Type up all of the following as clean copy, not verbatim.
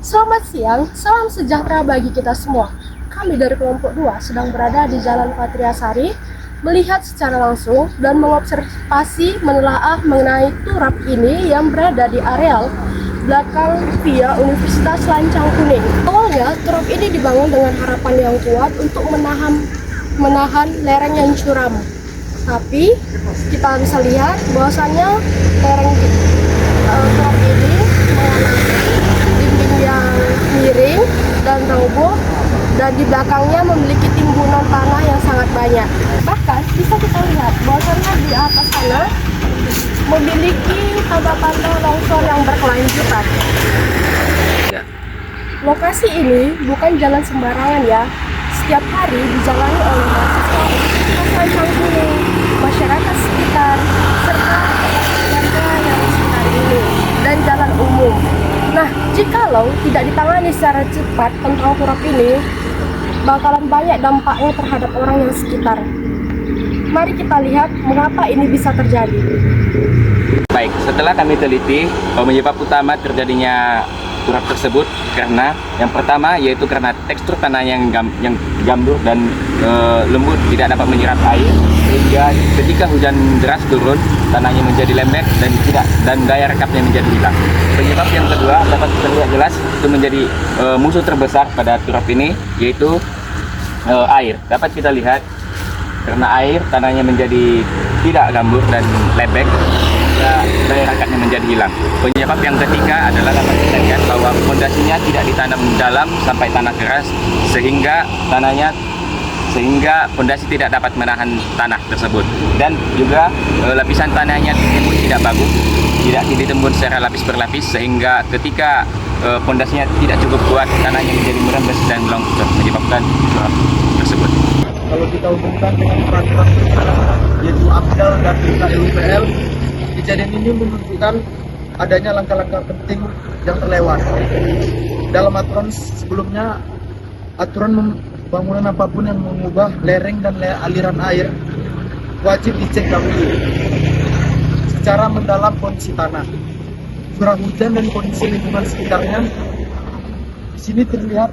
Selamat siang, salam sejahtera bagi kita semua. Kami dari kelompok 2 sedang berada di Jalan Patriasari, melihat secara langsung dan mengobservasi menelaah mengenai turap ini yang berada di areal belakang via Universitas Lancang Kuning. Awalnya, turap ini dibangun dengan harapan yang kuat untuk menahan lereng yang curam. Tapi kita bisa lihat bahwasannya lereng turap ini mengalami dinding yang miring dan roboh, dan di belakangnya memiliki timbunan tanah yang sangat banyak. Bahkan bisa kita lihat bahwasannya di atas sana memiliki tanda-tanda longsor yang berkelanjutan. Lokasi ini bukan jalan sembarangan ya. Setiap hari dijalani oleh mahasiswa Lancang Kuning, masyarakat sekitar, serta warga yang sekitar ini, dan jalan umum. Nah, jikalau tidak ditangani secara cepat tentang turap ini, bakalan banyak dampaknya terhadap orang yang sekitar. Mari kita lihat mengapa ini bisa terjadi. Baik, setelah kami teliti, penyebab utama terjadinya turap tersebut karena yang pertama yaitu karena tekstur tanah yang gambur dan lembut, tidak dapat menyerap air, sehingga ketika hujan deras turun tanahnya menjadi lembek dan daya rekapnya menjadi hilang. Penyebab yang kedua dapat terlihat jelas itu menjadi musuh terbesar pada turap ini, yaitu air. Dapat kita lihat karena air tanahnya menjadi tidak gambur dan lembek, daya rekatnya menjadi hilang. Penyebab yang ketiga adalah dapat kita lihat bahwa fondasinya tidak ditanam dalam sampai tanah keras, sehingga fondasi tidak dapat menahan tanah tersebut, dan juga lapisan tanahnya ditimbun tidak bagus, tidak ditembun secara lapis berlapis, sehingga ketika fondasinya tidak cukup kuat, tanahnya menjadi merembes dan longsor, menyebabkan turap tersebut. Kalau kita hubungkan dengan peraturan yaitu AMDAL dan UPL, kejadian ini menunjukkan adanya langkah-langkah penting yang terlewat. Dalam aturan sebelumnya, aturan bangunan apapun yang mengubah lereng dan aliran air wajib dicek dahulu secara mendalam kondisi tanah, curah hujan dan kondisi lingkungan sekitarnya. Di sini terlihat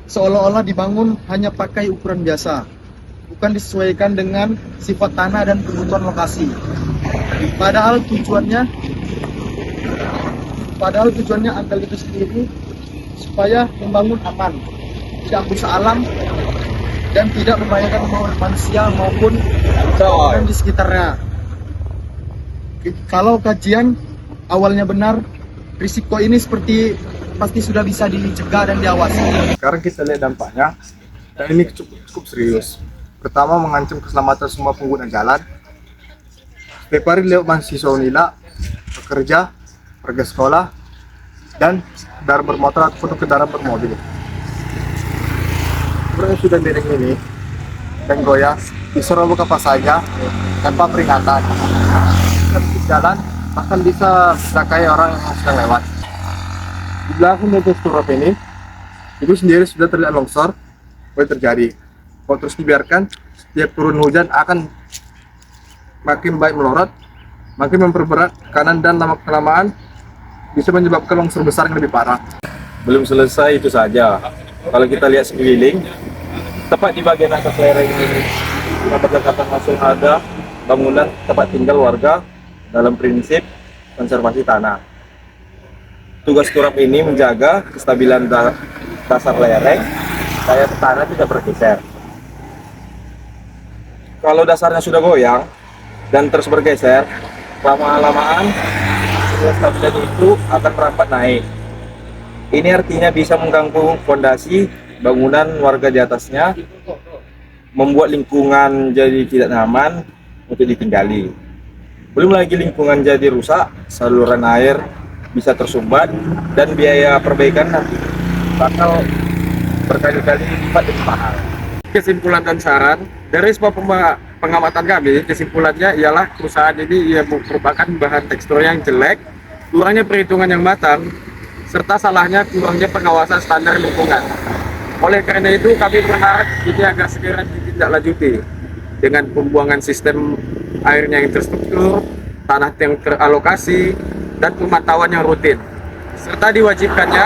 seolah-olah dibangun hanya pakai ukuran biasa, bukan disesuaikan dengan sifat tanah dan kebutuhan lokasi. Padahal tujuannya AMDAL itu sendiri supaya membangun aman, tidak merusak alam, dan tidak membahayakan manusia maupun orang di sekitarnya. Kalau kajian awalnya benar, risiko ini pasti sudah bisa dicegah dan diawasi. Sekarang kita lihat dampaknya, dan ini cukup serius. Pertama, mengancam keselamatan semua pengguna jalan. Setiap hari lewat mahasiswa Unila, pekerja, warga sekolah, dan kendaraan bermotor ataupun kendaraan bermobil. Sebenarnya sudah lereng ini dan goyah, bisa roboh apa saja tanpa peringatan. Di jalan bahkan bisa mencakai orang yang sedang lewat. Di belakang dari turap ini, itu sendiri sudah terlihat longsor boleh terjadi. Kalau terus dibiarkan, setiap turun hujan akan makin baik melorot, makin memperberat kanan, dan lama-kelamaan bisa menyebabkan longsor besar yang lebih parah. Belum selesai itu saja. Kalau kita lihat sekeliling, tepat di bagian atas lereng ini, berdekatan masih ada bangunan tempat tinggal warga dalam prinsip konservasi tanah. Tugas turap ini menjaga kestabilan dasar lereng supaya tanah tidak bergeser. Kalau dasarnya sudah goyang dan terus bergeser, lama-lamaan kestabilan itu akan merambat naik. Ini artinya bisa mengganggu fondasi bangunan warga di atasnya, membuat lingkungan jadi tidak nyaman untuk ditinggali. Belum lagi lingkungan jadi rusak, saluran air bisa tersumbat, dan biaya perbaikan nanti bakal berkali-kali lipat lebih mahal. Kesimpulan dan saran dari sebuah pengamatan kami, kesimpulannya ialah perusahaan ini merupakan bahan tekstur yang jelek, kurangnya perhitungan yang matang, serta salahnya kurangnya pengawasan standar lingkungan. Oleh karena itu kami berharap ini agar segera ditindaklanjuti dengan pembuangan sistem airnya yang terstruktur, tanah yang teralokasi, dan pemantauan yang rutin, serta diwajibkannya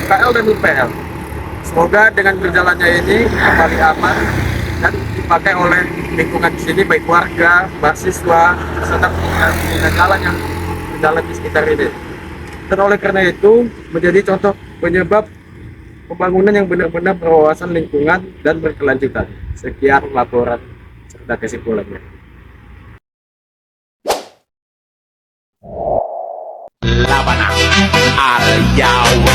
UKL dan UPL. Semoga dengan berjalannya ini kembali aman dan dipakai oleh lingkungan di sini, baik warga, mahasiswa, serta pengguna jalan yang berjalan di sekitar ini. Dan oleh karena itu menjadi contoh penyebab pembangunan yang benar-benar berwawasan lingkungan dan berkelanjutan. Sekian laporan serta kesimpulannya. Laban Aryawan.